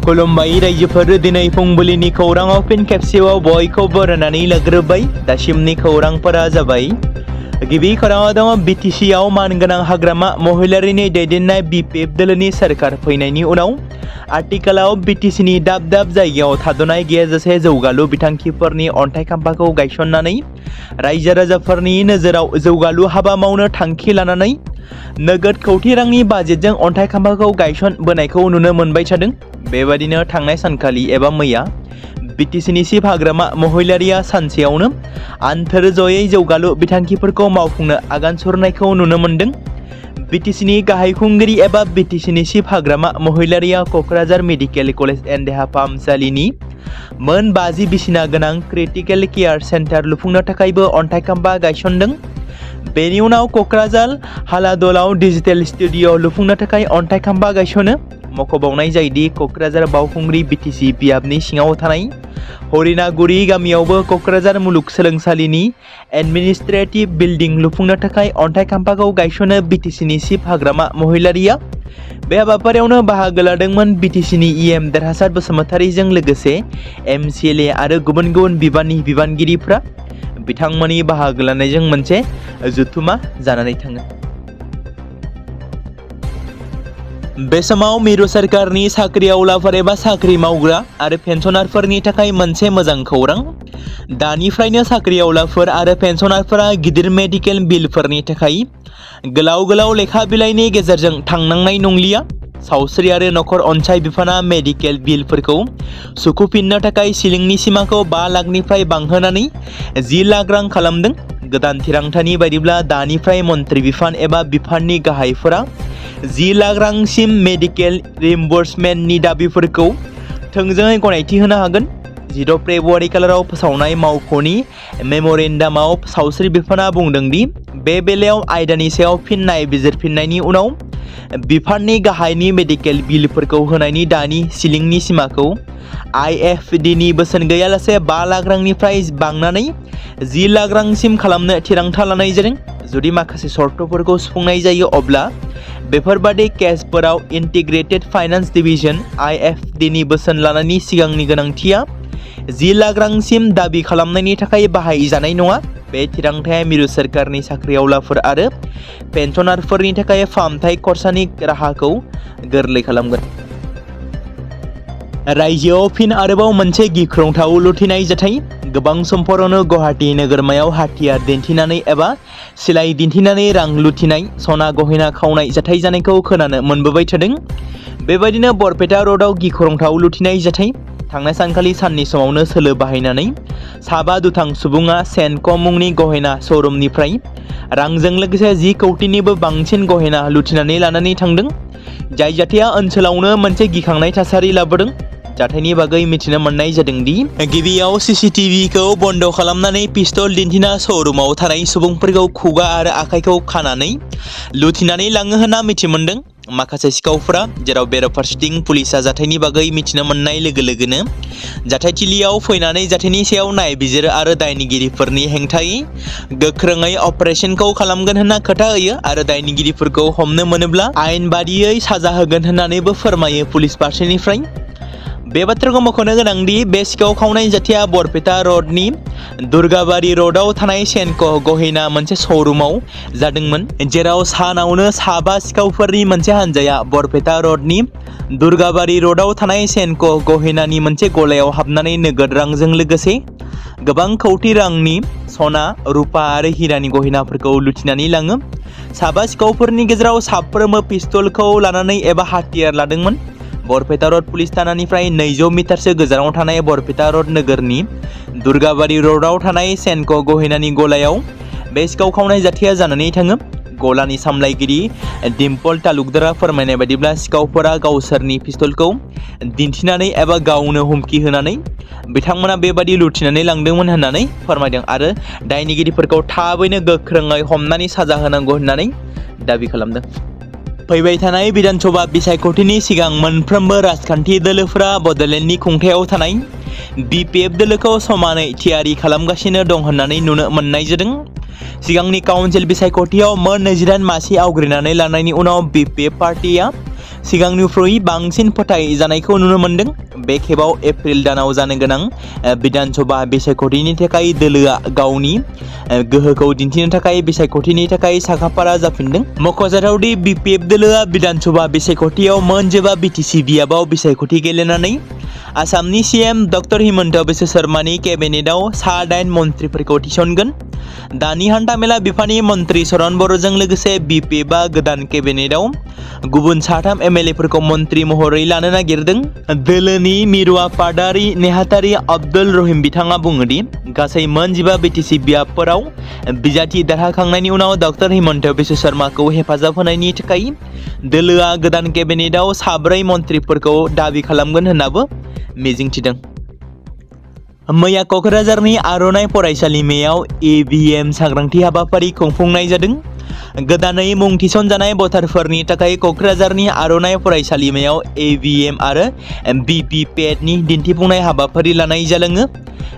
खुलुमबाय रायजोफोर दिनै फुंबिलिनि खौराङाव फिन खेबसेबाव बयखौबो बरायनानै लाग्रोबाय। दासिमनि खौरांफोरा जाबाय। गिबि खौराङाव दङ BTC आव मानगोनां हाग्रामा महिलारिनि दैदेननाय BPF दोलोनि सोरखार फैनायनि उनाव आथिखालाव BTC नि दाब दाब जायगायाव थाद'नाय गैयाजासे जौगालु बिथांखिफोरनि अन्थाइ खाम्फाखौ गायसननानै रायजो राजाफोरनि नोजोराव जौगालु हाबा मावनो थांखि लानानै नोगोद कौटि रांनि बाजेटजों अन्थाइ खाम्फाखौ गायसनबोनायखौ नुनो मोनबाय थादों। बेबादिनो थांनाय सानखालि एबा मैया BTC नि सिफ हाग्रामा महिलारिया सानसेयावनो आन्थोर जयै जौगालु बिथांखिफोरखौ मावफुंनो आगान सुरनायखौ नुनो मोनदों। BTC नि गाहाय खुंगिरि एबा BTC नि सिफ हाग्रामा महिलारिया क'क्राझार मेडिकेल कलेज एन्ड देहा फाहामसालिनि मोन 50 बिसिना गोनां क्रिटिकेल केयार सेन्टार लुफुंनो थाखायबो अन्थाइ खाम्फा गायसनदों। बेनि उनाव क'क्राझार हालादलाव डिजिटेल स्टुडिअ लुफुंनो थाखाय अन्थाइ खाम्फा गायसनो। मख'बावनाय जायोदि क'क्राझार बावखुंग्रि BTC बियाबनि सिङाव थानाय हरिनागुरि गामियावबो क'क्राझार मुलुगसोलोंसालिनि एडमिनिस्ट्रेटिभ बिल्डिं लुफुंनो थाखाय अन्थाइ खाम्फाखौ गायसनो BTC नि सिफ हाग्रामा महिलारिया। बे हाबाफारियावनो बाहागो लादोंमोन BTC नि EM देरहासार बसुमतारीजों लोगोसे MCLA आरो गुबुन गुबुन बिबाननि बिबानगिरिफ्रा। बिथांमोननि बाहागो लानायजों मोनसे जथुमा जानानै थाङो। बे समाव मिरु सोरखारनि साख्रिआवलाफोर एबा साख्रि मावग्रा आरो पेन्सनारफोरनि थाखाय मोनसे मोजां खौरां। दानिफ्रायनो साख्रिआवलाफोर आरो पेन्सनारफोरा गिदिर मेडिकेल बिलफोरनि थाखाय गोलाव गोलाव लेखा बिलाइनि गेजेरजों थांनांनाय नंलिया। सावस्रि आरो नखर अनसाइ बिफाना मेडिकेल बिलफोरखौ सुख'फिननो थाखाय सिलिंनि सिमाखौ 5 लाखनिफ्राय बांहोनानै 10 लाख रां खालामदों। गोदान थिरांथानि बायदिब्ला दानिफ्राय मन्त्रि बिफान एबा बिफाननि गाहायफोरा 10 लाख रांसिम मेडिकेल रिइम्बुर्समेन्टनि दाबिफोरखौ थोंजोङै गनायथि होनो हागोन। 10 फेब्रुआरि खालाराव फोसावनाय मावख'नि मेम'रेन्डामाव सावस्रि बिफाना बुंदों दि बे बेलायाव आयदानि सायाव फिन नायबिजिरफिननायनि उनाव बिफाननि गाहायनि मेडिकेल बिलफोरखौ होनायनि दानि सिलिंनि सिमाखौ IFD नि बोसोन गैयालासे 5 लाख रांनिफ्राय बांनानै 10 लाख रांसिम खालामनो थिरांथा लानाय जादों। जुदि माखासे सर्तफोरखौ सुफुंनाय जायो अब्ला बेफोरबादि केसफोराव इन्टिग्रेटेड फाइनान्स डिभिजन IFD नि बोसोन लानायनि सिगांनि गोनांथिया 10 लाख रांसिम दाबि खालामनायनि थाखाय बाहायजानाय नङा। बे थिरांथाया मिरु सोरखारनि साख्रिआवलाफोर आरो पेन्सनारफोरनि थाखाय फाहामथाय खरसानि राहाखौ गोरलै खालामगोन। रायजोआव फिन आरोबाव मोनसे गिख्रंथाव लुथिनाय जाथाय। गोबां समफोरावनो गुवाहाटी नोगोरमायाव हाथियार दिन्थिनानै एबा सिलाइ दिन्थिनानै रां लुथिनाय, सना गहेना खावनाय जाथाय जानायखौ खोनानो मोनबोबाय थादों। बेबायदिनो बरपेटा र'डआव गिख्रंथाव लुथिनाय जाथाय। थांनाय सानखालि साननि समावनो सोलो बाहायनानै साबा दुथां सुबुङा सेनक' मुंनि गहेना श'रुमनिफ्राय रांजों लोगोसे 10 कौटिनिबो बांसिन गहेना लुथिनानै लानानै थांदों। जाय जाथाया ओनसोलावनो मोनसे गिखांनाय थासारि लाबोदों। जाथायनि बागै मिथिनो मोननाय जादों दि गिबियाव CCTVखौ बन्द खालामनानै पिस्तल दिन्थिना श'रुमाव थानाय सुबुंफोरखौ खुगा आरो आखाइखौ खानानै लुथिनानै लाङो होनना मिथि मोनदों। माखासे सिखावफोरा जेराव बेराफारसेथिं पुलिसा जाथायनि बागै मिथिनो मोननाय लोगो लोगोनो जाथायथिलियाव फैनानै जाथायनि सायाव नायबिजिरो आरो दायनिगिरिफोरनि हेंथायै गोख्रोङै अपारेशनखौ खालामगोन होनना खोथा होयो आरो दायनिगिरिफोरखौ हमनो मोनोब्ला आयेन बादियै साजा होगोन होननानैबो फोरमायो पुलिस फारसेनिफ्राय। बे बाथ्राखौ मख'नो गोनांदि बे सिखाव खावनाय जाथाया बरपेटा र'डनि दुर्गाबारि र'डआव थानाय सेनक' गहेना मोनसे श'रुमाव जादोंमोन। जेराव सानावनो साबा सिखावफोरनि मोनसे हानजाया बरपेटा र'डनि दुर्गाबारि र'डआव थानाय सेनक' गहेनानि मोनसे गलायाव हाबनानै नोगोद रांजों लोगोसे गोबां कौटि रांनि सना, रुपा आरो हिरानि गहेनाफोरखौ लुथिनानै लाङो। साबा सिखावफोरनि गेजेराव साफ्रोमबो पिस्तलखौ लानानै एबा हाथियार लादोंमोन। बरपेटा र'ड पुलिस थानानिफ्राय 200 मिटारसो गोजानाव थानाय बरपेटा र'ड नोगोरनि दुर्गाबारि र'डआव थानाय सेनक' गहेनानि गलायाव बे सिखाव खावनाय जाथाया जानानै थाङो। गलानि सामलायगिरि डिम्पल तालुकदारा फोरमायनाय बायदिब्ला सिखावफोरा गावसोरनि पिस्तलखौ दिन्थिनानै एबा गावनो हुमखि होनानै बिथांमोना बेबादि लुथिनानै लांदोंमोन होननानै फोरमायदों आरो दायनिगिरिफोरखौ थाबैनो गोख्रोङै हमनानै साजा होनांगौ होननानै दाबि खालामदों। फैबाय थानाय विधानसभा बिसायख'थिनि सिगां मोनफ्रोमबो राजखान्थि दोलोफोरा बड'लेण्डनि खुंथायाव थानाय BPF दोलोखौ समानै थियारि खालामगासिनो दं होननानै नुनो मोननाय जादों। सिगांनि काउन्सिल बिसायख'थियाव मोन 28 मासि आवग्रिनानै लानायनि उनाव BPF पार्टिया सिगांनिख्रुइ बांसिन फोथायजानायखौ नुनो मोन्दों। बे खेबाव एप्रिल दानाव जानो गोनां बिधान सभा बिसायख'थिनि थाखाय दोलोआ गावनि गोहोखौ दिन्थिनो थाखाय बिसायख'थिनि थाखाय साखाफारा जाफिनदों। मख'जाथाव दि BPF दोलोआ बिधान सभा बिसायख'थियाव मोनजिबा BTC बियाबाव बिसायख'थि गेलेनानै आसामनि CM डक्टर हिमन्त बिश्व शर्मानि केबिनेटआव सा-8 मन्थ्रिफोरखौ थिसनगोन। दानि हान्थामेला बिफाननि मन्थ्रि चरण बर'जों लोगोसे BPFआ गोदान केबिनेटआव गुबुन 3 MLAफोरखौ मन्थ्रि महरै लानो नागिरदों। दोलोनि मिरु आफादारि नेहाथारि आब्दुल रहिम बिथाङा बुङो दि गासै मोनजिबा BTC बियाबफोराव बिजाथि देरहाखांनायनि उनाव डक्टर हिमन्त बिश्व शर्माखौ हेफाजाब होनायनि थाखाय दोलोआ गोदान केबिनेटआव 4 मन्थ्रिफोरखौ दाबि खालामगोन होननाबो मिजिंथिदों। मैया क'क्राझारनि आर'नाइ फरायसालिमायाव EVM सांग्रांथि हाबाफारि खुंफुंनाय जादों। गोदानै मुं थिसनजानाय भटारफोरनि थाखाय क'क्राझारनि आर'नाइ फरायसालिमायाव EVM आरो VVPATनि दिन्थिफुंनाय हाबाफारि लानाय जालाङो।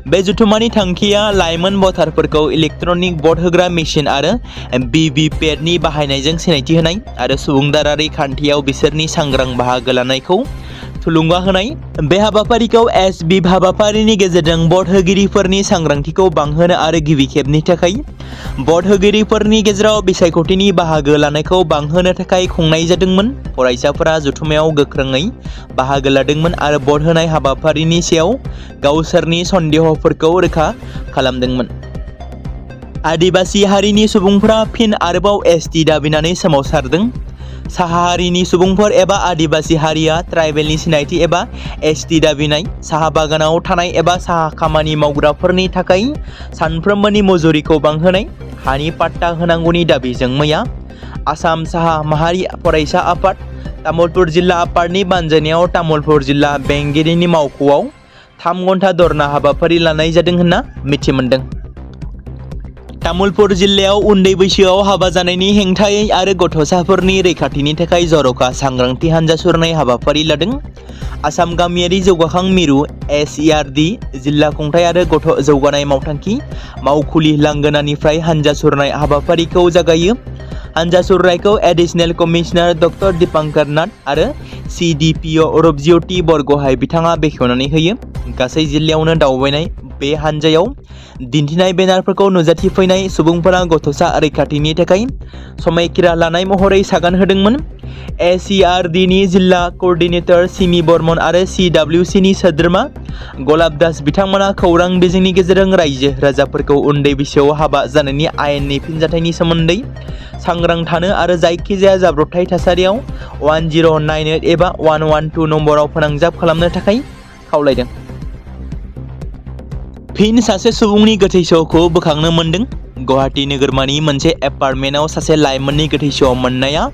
बे जथुम्मानि थांखिया लाइमोन भटारफोरखौ इलेक्ट्रनिक भट होग्रा मेसिन आरो VVPATनि बाहायनायजों सिनायथि होनाय आरो सुबुंदारारि खान्थियाव बिसोरनि सांग्रां बाहागो लानायखौ थुलुंगा होनाय। बे हाबाफारिखौ SBIP हाबाफारिनि गेजेरजों भट होगिरिफोरनि सांग्रांथिखौ बांहोनो आरो गिबि खेबनि थाखाय भट होगिरिफोरनि गेजेराव बिसायख'थिनि बाहागो लानायखौ बांहोनो थाखाय खुंनाय जादोंमोन। फरायसाफोरा जथुम्मायाव गोख्रोङै बाहागो लादोंमोन आरो भट होनाय हाबाफारिनि सायाव गावसोरनि सन्देहफोरखौ रोखा खालामदोंमोन। आदिबासि हारिनि सुबुंफोरा फिन आरोबाव ST दाबिनानै सोमावसारदों। साहा हारिनि सुबुंफोर एबा आदिबासि हारिया ट्राइबेलनि सिनायथि एबा ST दाबिनाय, साहा बागानाव थानाय एबा साहा खामानि मावग्राफोरनि थाखाय सानफ्रोमबोनि मजुरिखौ बांहोनाय, हानि पाट्टा होनांगौनि दाबिजों मैया आसाम साहा माहारि फरायसा आफाद, तामुलपुर जिल्ला आफादनि बानजायनायाव तामुलपुर जिल्ला बेंगिरिनि मावख'आव 3 घन्टा धरना हाबाफारि लानाय जादों होनना मिथिमोनदों। तामुलपुर जिल्लायाव उन्दै बैसोआव हाबा जानायनि हेंथायै आरो गथ'साफोरनि रैखाथिनि थाखाय जर'खा सांग्रांथि हानजा सुरनाय हाबाफारि लादों। आसाम गामियारि जौगाखां मिरु SERD जिल्ला खुंथाय आरो गथ' जौगानाय मावथांखि मावखुलि लांगोनानिफ्राय हानजा सुरनाय हाबाफारिखौ जागायो। हानजा सुरनायखौ एडिशनेल कमिशनार डक्टर दीपांकर नाथ आरो CDPO रूपज्योति बरग'हाइ बिथाङा बेखेवनानै होयो। गासै जिल्लायावनो दावबायनाय बे हानजायाव दिन्थिनाय बेनारफोरखौ नुजाथिफैनाय सुबुंफोरा गथ'सा रैखाथिनि थाखाय समायखिरा लानाय महरै सागान होदोंमोन। SERDनि जिल्ला क'र्डिनेटर सिमि बर्मन आरो CWCनि सोद्रोमा गलाब दास बिथांमोना खौरां बिजोंनि गेजेरजों रायजो राजाफोरखौ उन्दै बैसोआव हाबा जानायनि आयेननि फिनजाथायनि सोमोन्दै सांग्रां थानो आरो जायखिजाया जाब्रबथाय थासारियाव 1098 एबा 112 नम्बराव फोनांजाब खालामनो थाखाय खावलायदों। फिन सासे सुबुंनि गोथै सह'खौ बोखांनो मोन्दों। गुवाहाटी नोगोरमानि मोनसे एपार्टमेन्टआव सासे लाइमोननि गोथै सह' मोननाया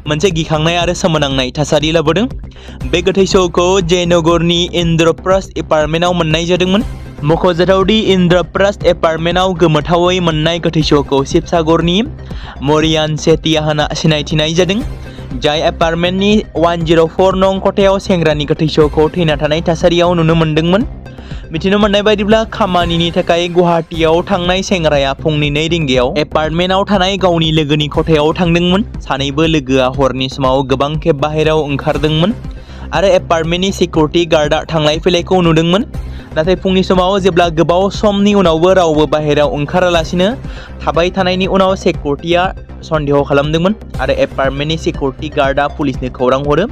मोनसे गिखांनाय आरो सोमोनांनाय थासारि लाबोदों। बे गोथै सह'खौ जयनगरनि इन्द्रप्रस्थ एपार्टमेन्टआव मोननाय जादोंमोन। मख'जाथाव दि इन्द्रप्रस्थ एपार्टमेन्टआव गोमोथावै मोननाय गोथै सह'खौ शिबसागरनि मरियान सेतिया होनना सिनायथिनाय जादों, जाय एपार्टमेन्टनि 104 नं खथायाव सेंग्रानि गोथै सह'खौ थैना थानाय थासारियाव नुनो मोन्दोंमोन। मिथिनो मोननाय बायदिब्ला खामानिनि थाखाय गुवाहाटीयाव थांनाय सेंग्राया फुंनि 2 रिंगायाव एपार्टमेन्टआव थानाय गावनि लोगोनि खथायाव थांदोंमोन। सानैबो लोगोआ हरनि समाव गोबां खेब बाहेरायाव ओंखारदोंमोन आरो एपार्टमेन्टनि सिकिउरिटि गार्डआ थांलाय फैलायखौ नुदोंमोन। नाथाय फुंनि समाव जेब्ला गोबाव समनि उनावबो रावबो बाहेरायाव ओंखारालासिनो थाबाय थानायनि उनाव सिकिउरिटिया सन्देह खालामदोंमोन आरो एपार्टमेन्टनि सिकिउरिटि गार्डआ पुलिसनो खौरां हरो।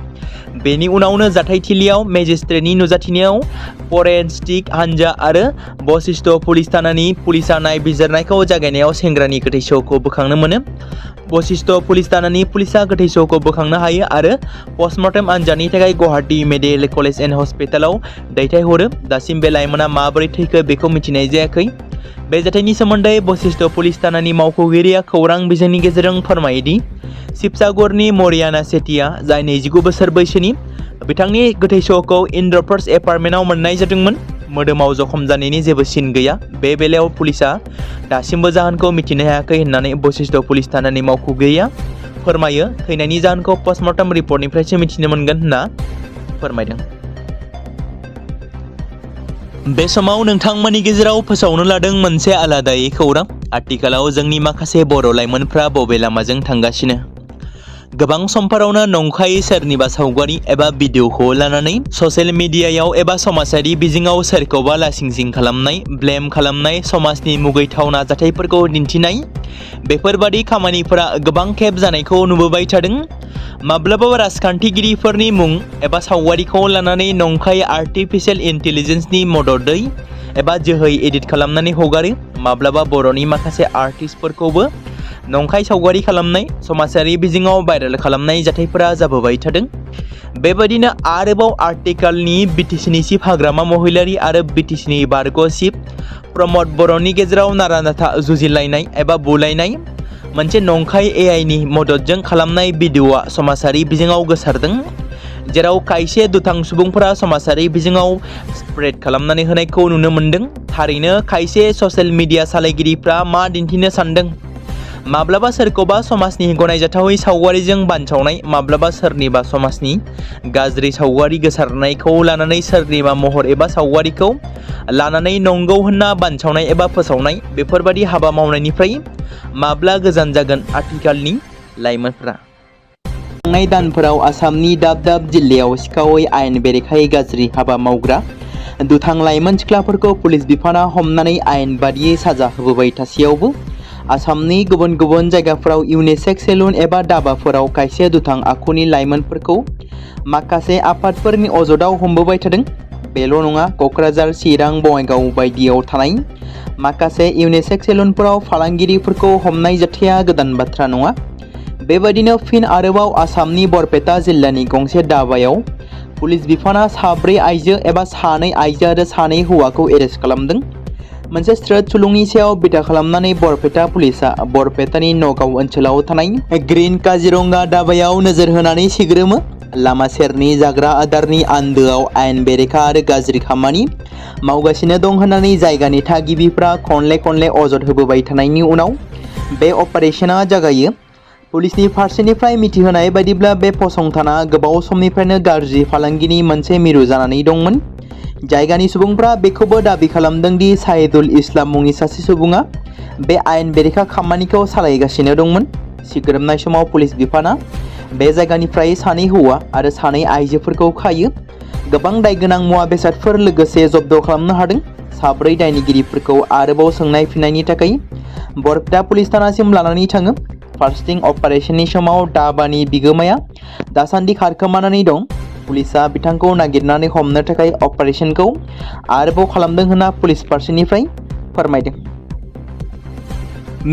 बेनि उनावनो जाथायथिलियाव मेजिस्ट्रेटनि नुजाथिनायाव फरेनसिक हानजा आरो बशिष्ठ पुलिस थानानि पुलिसा नायबिजिरनायखौ जागायनायाव सेंग्रानि गोथै सह'खौ बोखांनो मोनो। बशिष्ठ पुलिस थानानि पुलिसा गोथै सह'खौ बोखांनो हायो आरो पस्टमर्टेम आनजादनि थाखाय गुवाहाटी मेडिकेल कलेज एन्ड हस्पिटालाव दैथायहरो। दासिम बे लाइमोना माबोरै थैखो बेखौ मिथिनाय जायाखै। बे जाथायनि सोमोन्दै बशिष्ठ पुलिस थानानि मावख'गिरिया खौरां बिजोंनि गेजेरजों फोरमायोदि शिबसागरनि मरियाना सेतिया, जाय 29 बोसोर बैसोनि, बिथांनि गोथै सह'खौ इन्द्रप्रस्थ एपार्टमेन्टआव मोननाय जादोंमोन। मोदोमाव जखम जानायनि जेबो सिन गैया। बे बेलायाव पुलिसा दासिमबो जाहोनखौ मिथिनो हायाखै होननानै बशिष्ठ पुलिस थानानि मावख'गिरिया फोरमायो। थैनायनि जाहोनखौ पस्टमर्टेम रिपर्टनिफ्रायसो मिथिनो मोनगोन होनना फोरमायदों। बे समाव नोंथांमोननि गेजेराव फोसावनो लादों मोनसे आलादायै खौरां। आथिखालाव जोंनि माखासे बर' लाइमोनफ्रा बबे लामाजों थांगासिनो? गोबां समफोरावनो नंखाय सोरनिबा सावगारि एबा भिडिअखौ लानानै ससियेल मिडियायाव एबा समाजारि बिजोङाव सोरखौबा लासिंसिं खालामनाय, ब्लेम खालामनाय, समाजनि मुगैथावना जाथायफोरखौ दिन्थिनाय बेफोरबादि खामानिफोरा गोबां खेब जानायखौ नुबोबाय थादों। माब्लाबा राजखान्थिगिरिफोरनि मुं एबा सावगारिखौ लानानै नंखाय आर्टिफिशियेल इन्टेलिजेन्सनि मददै एबा जोहै एडिट खालामनानै हगारो। माब्लाबा बर'नि माखासे आर्टिस्टफोरखौबो नंखाय सावगारि खालामनाय, समाजारि बिजोङाव भाइरेल खालामनाय जाथायफोरा जाबोबाय थादों। बेबायदिनो आरोबाव आर्टिकेलनि बिटिसिनि चिफ हाग्रामा महिलारि आरो बिटिसिनि बारग' चिफ प्रमद बर'नि गेजेराव नारा-नाथा जुजिलायनाय एबा बुलायनाय मोनसे नंखाय एआइनि मददजों खालामनाय भिडिअआ समाजारि बिजोङाव गोसारदों, जेराव खायसे दुथां सुबुंफोरा समाजारि बिजोङाव स्प्रेड खालामनानै होनायखौ नुनो मोन्दों। थारैनो खायसे ससियेल मिडिया सालायगिरिफ्रा मा दिन्थिनो सानदों? माब्लाबा सोरखौबा समाजनि गनायजाथावै सावगारिजों बानसावनाय, माब्लाबा सोरनिबा समाजनि गाज्रि सावगारि गोसारनायखौ लानानै सोरनिबा महर एबा सावगारिखौ लानानै नंगौ होनना बानसावनाय एबा फोसावनाय बेफोरबादि हाबा मावनायनिफ्राय माब्ला गोजान जागोन आथिखालनि लाइमोनफोरा? थांनाय दानफोराव आसामनि दाब दाब जिल्लायाव सिखावै आयेन बेरेखायै गाज्रि हाबा मावग्रा दुथां लाइमोन सिख्लाफोरखौ पुलिस बिफाना हमनानै आयेन बादियै साजा होबोबाय थासेयावबो आसामनि गुबुन गुबुन जायगाफोराव इउनिसेक्स सेलुन एबा दाबाफोराव खायसे दुथां आखुनि लाइमोनफोरखौ माखासे आफादफोरनि अजदाव हमबोबाय थादों। बेल' नङा, क'क्राझार, चिरां, बङाइगाव बायदियाव थानाय माखासे इउनिसेक्स सेलुनफोराव फालांगिरिफोरखौ हमनाय जाथाया गोदान बाथ्रा नङा। बेबायदिनो फिन आरोबाव आसामनि बरपेटा जिल्लानि गंसे दाबायाव पुलिस बिफाना साब्रै आइजो एबा सानै आइजो आरो सानै हौवाखौ एरेस्ट खालामदों। मोनसे स्रोत सुलुंनि सायाव बिथा खालामनानै बरपेटा पुलिसआ बरपेटानि नगाव ओनसोलाव थानाय ग्रीन काजिरंगा दाबायाव नोजोर होनानै सिग्रोमो। लामा सेरनि जाग्रा आदारनि आन्दोआव आयेन बेरेखा आरो गाज्रि खामानि मावगासिनो दं होननानै जायगानि थागिबिफ्रा खनले खनले अजद होबोबाय थानायनि उनाव बे अपारेशना जागायो। पुलिसनि फारसेनिफ्राय मिथिहोनाय बायदिब्ला बे फसंथाना गोबाव समनिफ्रायनो गाज्रि फालांगिनि मोनसे मिरु जानानै दंमोन। जायगानि सुबुंफ्रा बेखौबो दाबि खालामदों दि साहिदुल इस्लाम मुंनि सासे सुबुङा बे आयेन बेरेखा खामानिखौ सालायगासिनो दंमोन। सिग्रोमनाय समाव पुलिस बिफाना बे जायगानिफ्राय सानै हौवा आरो सानै आइजोफोरखौ खायो। गोबां दायगोनां मुवा बेसादफोर लोगोसे जब्द खालामनो हादों। साब्रै दायनिगिरिफोरखौ आरोबाव सोंनाय फिननायनि थाखाय बरपेटा पुलिस थानासिम लानानै थाङो। फार्स्टिं अपारेशननि समाव दाबानि बिगोमाया दासान्दि खारखोमानानै दं। पुलिसआ बिथांखौ नागिरनानै हमनो थाखाय अपारेशनखौ आरोबाव खालामदों होनना पुलिस फारसेनिफ्राय फोरमायदों।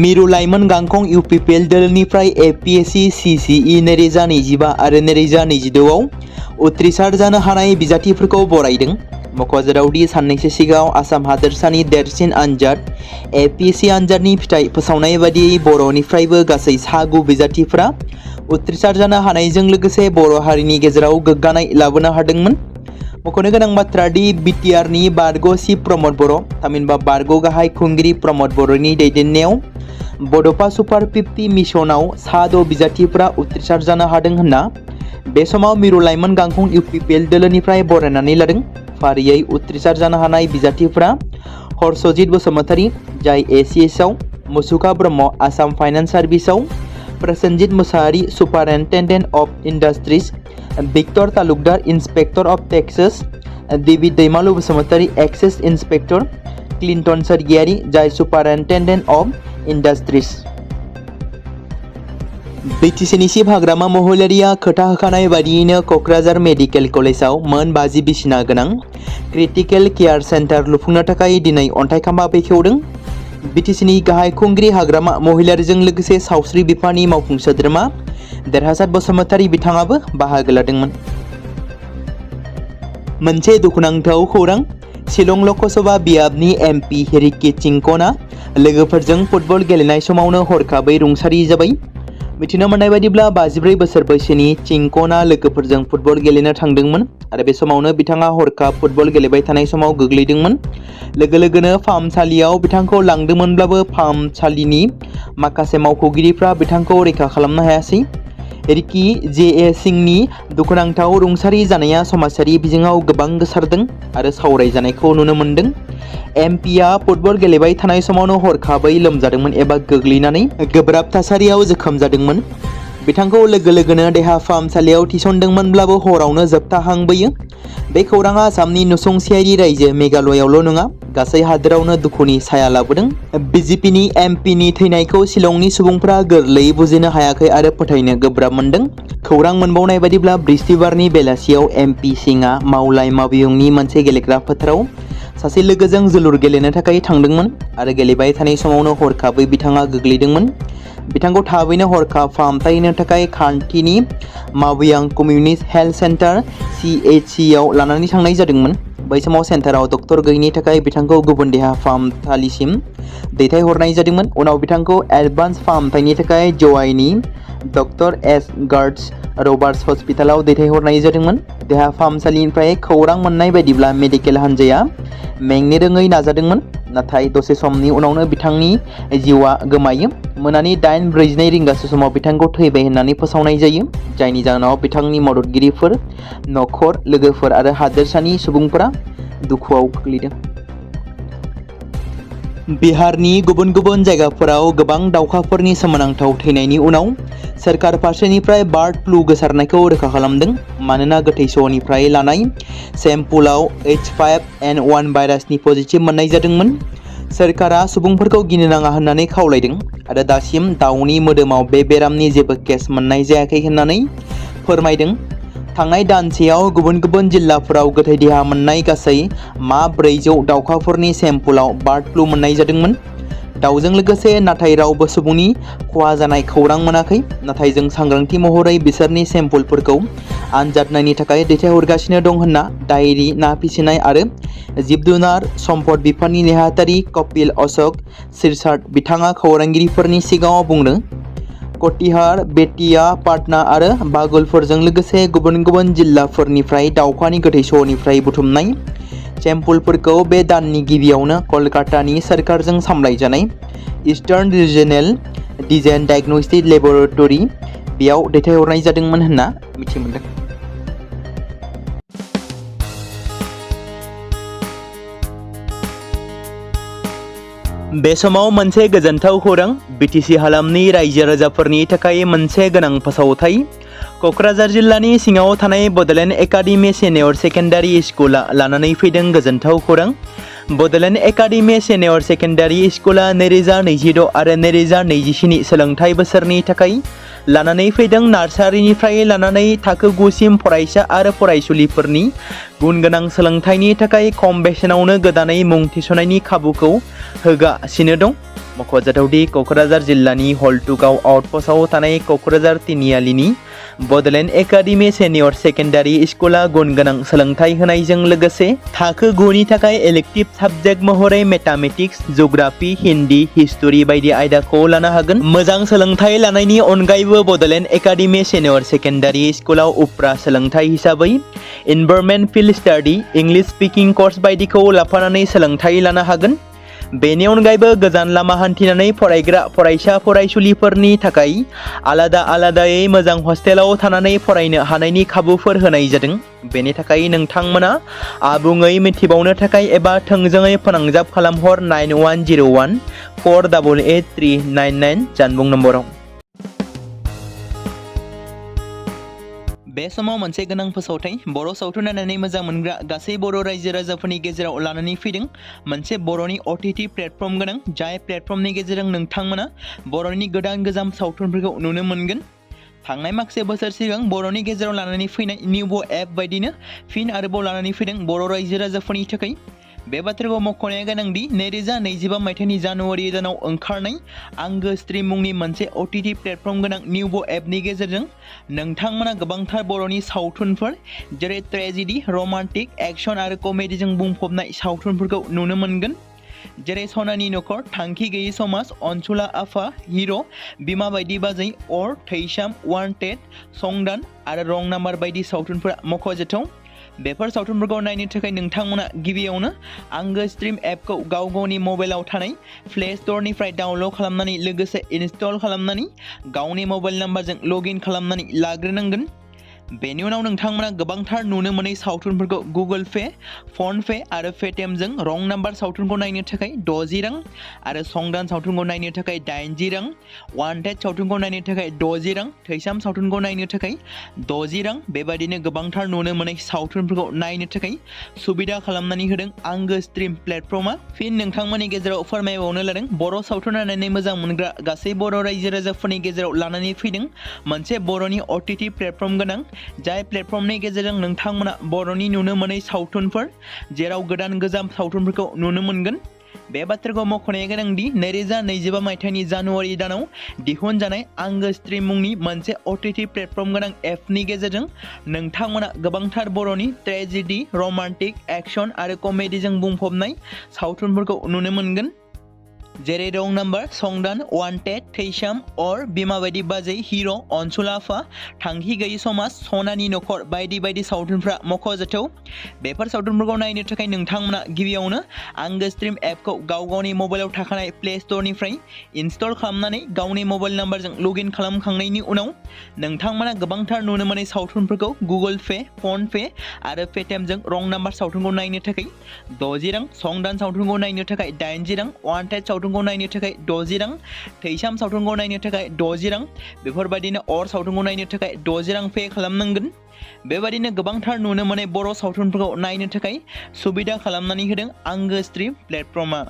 मिरु लाइमोन गांखं इउपिपिएल दोलोनिफ्राय एपीएससी सीसीई 2025 आरो 2026 आव उथ्रिसार जानो हानाय बिजाथिफोरखौ बरायदों। मख'जाथाव दि साननैसो सिगाङाव आसाम हादोरसानि देरसिन आनजाद एपीएससी आनजादनि फिथाइ फोसावनाय बादियै बर'निफ्रायबो गासै सा9 बिजाथिफोरा उथ्रिसार जानो हानायजों लोगोसे बर' हारिनि गेजेराव गोग्गानाय लाबोनो हादोंमोन। मख'नो गोनां बाथ्रा दि बिटिआरनि बारग' चिफ प्रमद बर', थामहिनबा बारग' गाहाय खुंगिरि प्रमद बर'नि दैदेननायाव बड'फा सुपार 50 मिशनाव सा6 बिजाथिफोरा उथ्रिसार जानो हादों होनना बे समाव मिरु लाइमोन गांखं इउपिपिएल दोलोनिफ्राय बरायनानै लादों। फारियै उथ्रिसार जानो हानाय बिजाथिफोरा हर्षजित बसुमतारी, जाय एसीएसआव, मुसुखा ब्रह्म, आसाम फाइनान्स सार्भिसआव, Prasenjit Mushahary, superintendent of industries, Victor Talukdar, inspector of taxes, Debi Daimalu Basumatary, excise inspector, Clinton Swargiary, जाय सुपारिनटेन्डेन्ट अफ इन्डास्ट्रिज। बिटिसिनि चिफ हाग्रामा महिलारिया खोथा होखानाय बादियैनो क'क्राझार मेडिकेल कलेजाव मोन 50 बिसिना गोनां क्रिटिकेल केयार सेन्टार लुफुंनो थाखाय दिनै अन्थाइ खाम्फा बेखेवदों। बिटिसिनि गाहाय खुंगिरि हाग्रामा महिलारिजों लोगोसे सावस्रि बिफाननि मावफुं सोद्रोमा देरहासात बसुमतारी बिथाङाबो बाहागो लादोंमोन। मोनसे दुखुनांथाव खौरां, शिलं लकसभा बियाबनि एमपि हिरिकी चिंकना लोगोफोरजों फुटबल गेलेनाय समावनो हरखाबै रुंसारि जाबाय। मिथिनो मोननाय बायदिब्ला 54 बोसोर बैसोनि चिंकना लोगोफोरजों फुटबल गेलेनो थांदोंमोन आरो बे समावनो बिथाङा हरखाब फुटबल गेलेबाय थानाय समाव गोग्लैदोंमोन। लोगो लोगोनो फाहामसालियाव बिथांखौ लांदोंमोनब्लाबो फाहामसालिनि माखासे मावख'गिरिफ्रा बिथांखौ रैखा खालामनो हायासै। रिकी जे सिंहनि दुखुनांथाव रुंसारि जानाया समाजारि बिजोङाव गोबां गोसारदों आरो सावरायजानायखौ नुनो मोन्दों। एमपिआ फुटबल गेलेबाय थानाय समावनो हरखाबै लोमजादोंमोन एबा गोग्लैनानै गोब्राब थासारियाव जोखोम जादोंमोन। बिथांखौ लोगो लोगोनो देहा फाहामसालियाव थिसनदोंमोनब्लाबो हरावनो जोबथाहांबोयो। बे खौराङा आसामनि नसुंसेयारि रायजो मेघालयावल' नङा, गासै हादोरावनो दुखुनि साया लाबोदों। बिजेपिनि एमपिनि थैनायखौ शिलंनि सुबुंफ्रा गोरलैयै बुजिनो हायाखै आरो फोथायनो गोब्राब मोनदों। खौरां मोनबावनाय बायदिब्ला बृहस्पतिबारनि बेलासियाव एमपि सिंआ मावलाय मावबियुंनि मोनसे गेलेग्रा फोथाराव सासे लोगोजों जोलुर गेलेनो थाखाय थांदोंमोन आरो गेलेबाय थानाय समावनो हरखाबै बिथाङा गोग्लैदोंमोन। बिथांखौ थाबैनो हरखाब फाहामथाय होनो थाखाय खाथिनि मावबियां कमिउनिटि हेल्थ सेन्टार (CHC) आव लानानै थांनाय जादोंमोन। बै समाव सेन्टाराव डक्टर गैयैनि थाखाय बिथांखौ गुबुन देहा फाहामसालिसिम दैथायहरनाय जादोंमोन। उनाव बिथांखौ एडभान्स फाहामथायनि थाखाय जवाइनि डक्टर एस. गार्डस रबार्ट्स हस्पिटालाव दैथायहरनाय जादोंमोन। देहा फाहामसालिनिफ्राय खौरां मोननाय बायदिब्ला मेडिकेल हानजाया मेंनो रोङै नाजादोंमोन, नाथाय दसे समनि उनावनो बिथांनि जिउआ गोमायो। मोनानि 8:42 रिंगासो समाव बिथांखौ थैबाय होननानै फोसावनाय जायो, जायनि जाहोनाव बिथांनि मददगिरिफोर, नखर, लोगोफोर आरो हादोरसानि सुबुंफोरा दुखुआव गोग्लैदों। बिहारनि गुबुन गुबुन जायगाफोराव गोबां दावखाफोरनि सोमोनांथाव थैनायनि उनाव सोरखार फारसेनिफ्राय बार्ड फ्लु गोसारनायखौ रोखा खालामदों, मानोना गोथै सहनिफ्राय लानाय सेम्पुलाव H5N1 भाइरासनि पजिटिभ मोननाय जादोंमोन। सोरखारा सुबुंफोरखौ गिनो नाङा होननानै खावलायदों आरो दासिम दाउनि मोदोमाव बे बेरामनि जेबो केस मोननाय जायाखै होननानै फोरमायदों। थांनाय दानसेयाव गुबुन गुबुन जिल्लाफोराव गोथै देहा मोननाय गासै 400 दावखाफोरनि सेम्पुलाव बार्ड फ्लु मोननाय जादोंमोन। दाउजों लोगोसे नाथाय रावबो सुबुंनि खहा जानाय खौरां मोनाखै, नाथाय जों सांग्रांथि महरै बिसोरनि सेम्पुलफोरखौ आनजाद नायनो थाखाय दैथायहरगासिनो दं होनना डायरी, ना फिसिनाय आरो जिब-जुनार सम्पद बिफाननि नेहाथारि कपिल अशोक शिरसाट बिथाङा खौरांगिरिफोरनि सिगाङाव बुंदों। कटिहार, बेतिया, पाटना आरो बागलफोरजों लोगोसे गुबुन गुबुन जिल्लाफोरनिफ्राय दावखानि गोथै सहनिफ्राय बुथुमनाय सेम्पुलफोरखौ बे दाननि गिबियावनो कलकातानि सोरखारजों सामलायजानाय eastern regional design diagnostic laboratory बेयाव दैथायहरनाय जादोंमोन होनना मिथि मोनदों। बे समाव मोनसे गोजोनथाव खौरां, बिटिसि हालामनि रायजो राजाफोरनि थाखाय मोनसे गोनां फोसावथाय। क'क्राझार जिल्लानि सिङाव थानाय बड'लेण्ड एकाडेमि सिनियर सेकेन्डारि स्कुला लानानै फैदों गोजोनथाव खौरां। बड'लेण्ड एकाडेमि सिनियर सेकेन्डारि स्कुला 2026 आरो 2027 सोलोंथाइ बोसोरनि थाखाय लानानै फैदों नार्सारिनिफ्राय लानानै थाखो 9 सिम फरायसा आरो फरायसुलिफोरनि गुनगोनां सोलोंथाइनि थाखाय खम बेसेनावनो गोदानै मुं थिसननायनि खाबुखौ होगासिनो दं। मख'जाथावदि क'क्राझार जिल्लानि हल्टुगाव आउटपस्टआव थानाय क'क्राझार तिनिआलिनि बड'लेण्ड एकाडेमि सिनियर सेकेन्डारि स्कुला गुनगोनां सोलोंथाइ होनायजों लोगोसे थाखो 9 नि थाखाय इलेक्टिभ साबजेक्ट महरै मेथामेटिक्स, जिअ'ग्राफि, हिन्दी, हिस्टरि बायदि आयदाखौ लानो हागोन। मोजां सोलोंथाइ लानायनि अनगायैबो बड'लेण्ड एकाडेमि सिनियर सेकेन्डारि स्कुलाव उफ्रा सोलोंथाइ हिसाबै environment field study, English speaking course बायदिखौ लाफानानै सोलोंथाइ लानो हागोन। बेनि अनगायैबो गोजान लामा हान्थिनानै फरायग्रा फरायसा फरायसुलिफोरनि थाखाय आलादा आलादायै मोजां हस्टेलाव थानानै फरायनो हानायनि खाबुफोर होनाय जादों। बेनि थाखाय नोंथांमोना आबुङै मिथिबावनो थाखाय एबा थोंजोङै फोनांजाब खालामहर 9101 488 399 जानबुं नम्बराव। बे समाव मोनसे गोनां फोसावथाय, बर' सावथुन नायनानै मोजां मोनग्रा गासै बर' रायजो राजाफोरनि गेजेराव लानानै फैदों मोनसे बर'नि OTT प्लेटफर्म गोनां, जाय प्लेटफर्मनि गेजेरजों नोंथांमोना बर'नि गोदान गोजाम सावथुनफोरखौ नुनो मोनगोन। थांनाय माखासे बोसोर सिगां बर'नि गेजेराव लानानै फैनाय निउबो एप बायदिनो फिन आरोबाव लानानै फैदों बर' रायजो राजाफोरनि थाखाय। बे बाथ्राखौ मख'नाया गोनांदि 2025 मायथाइनि जानुवारि दानाव ओंखारनाय आंगो स्ट्रिम मुंनि मोनसे OTT प्लेटफर्म गोनां निउबो एपनि गेजेरजों नोंथांमोना गोबांथार बर'नि सावथुनफोर जेरै ट्रेजेडि, रमान्टिक, एक्सन आरो कमेडिजों बुंफबनाय सावथुनफोरखौ नुनो मोनगोन। जेरै सनानि नखर, थांखि गैयै समाज, अनसुला आफा, हिर', बिमा बायदि बाजै, अर, थैसाम, वान्टेड, संदान आरो रं नाम्बार बायदि सावथुनफोरा मख'जाथाव। बेफोर सावथुनफोरखौ नायनो थाखाय नोंथांमोना गिबियावनो आंगो स्ट्रिम एपखौ गाव गावनि मबाइलाव थानाय प्ले स्ट'रनिफ्राय डाउनल'ड खालामनानै लोगोसे इनस्टल खालामनानै गावनि मबाइल नाम्बारजों लग इन खालामनानै लाग्रोनांगोन। बेनि उनाव नोंथांमोना गोबांथार नुनो मोनै सावथुनफोरखौ गुगोल पे, फन पे आरो पेटिएमजों रं नाम्बार सावथुनखौ नायनो थाखाय 60 रां आरो संदान सावथुनखौ नायनो थाखाय 80 रां, वान्टेड सावथुनखौ नायनो थाखाय 60 रां, थैसाम सावथुनखौ नायनो थाखाय 60 रां बेबायदिनो गोबांथार नुनो मोनै सावथुनफोरखौ नायनो थाखाय सुबिदा खालामनानै होदों आंगो स्ट्रिम प्लेटफर्मा। फिन नोंथांमोननि गेजेराव फोरमायबावनो लादों बर' सावथुन नायनानै मोजां मोनग्रा गासै बर' रायजो राजाफोरनि गेजेराव लानानै फैदों मोनसे बर'नि OTT प्लेटफर्म गोनां, जाय प्लेटफर्मनि गेजेरजों नोंथांमोना बर'नि नुनो मोनै सावथुनफोर जेराव गोदान गोजाम सावथुनफोरखौ नुनो मोनगोन। बे बाथ्राखौ मख'नाया गोनांदि 2025 मायथाइनि जानुवारि दानाव दिहुनजानाय आंगो स्ट्रिम मुंनि मोनसे OTT प्लेटफर्म गोनां एपनि गेजेरजों नोंथांमोना गोबांथार बर'नि ट्रेजेडि, रमान्टिक, एक्शन आरो कमेडिजों बुंफबनाय सावथुनफोरखौ नुनो मोनगोन। जेरै रं नाम्बार, संदान, वान्टेड, थैसाम, अर, बिमा बायदि बाजै, हिर', अनसुला आफा, थांखि गैयि समाज, सनानि नखर बायदि बायदि सावथुनफ्रा मख'जाथाव। बेफोर सावथुनफोरखौ नायनो थाखाय नोंथांमोना गिबियावनो आंगो स्ट्रिम एपखौ गावनि मबाइलाव थाखानाय प्ले स्ट'रनिफ्राय इनस्टल खालामनानै गावनि मबाइल नाम्बारजों लगइन खालामखांनायनि उनाव नोंथांमोना गोबांथार नुनो मोनै सावथुनफोरखौ गुगोल पे, फन पे आरो पेटिएमजों रं नाम्बार सावथुनखौ नायनो थाखाय 60 रां, संदान सावथुनखौ नायनो थाखाय 80 रां, वान्टेड सावथुनखौ नायनो थाखाय 60 रां, थैसाम सावथुनखौ नायनो थाखाय 60 रां बेफोरबायदिनो अर सावथुनखौ नायनो थाखाय 60 रां पे खालामनांगोन। बेबायदिनो गोबांथार नुनो मोनै बर' सावथुनफोरखौ नायनो थाखाय सुबिदा खालामनानै होदों आंगो स्ट्रिम प्लेटफर्मा।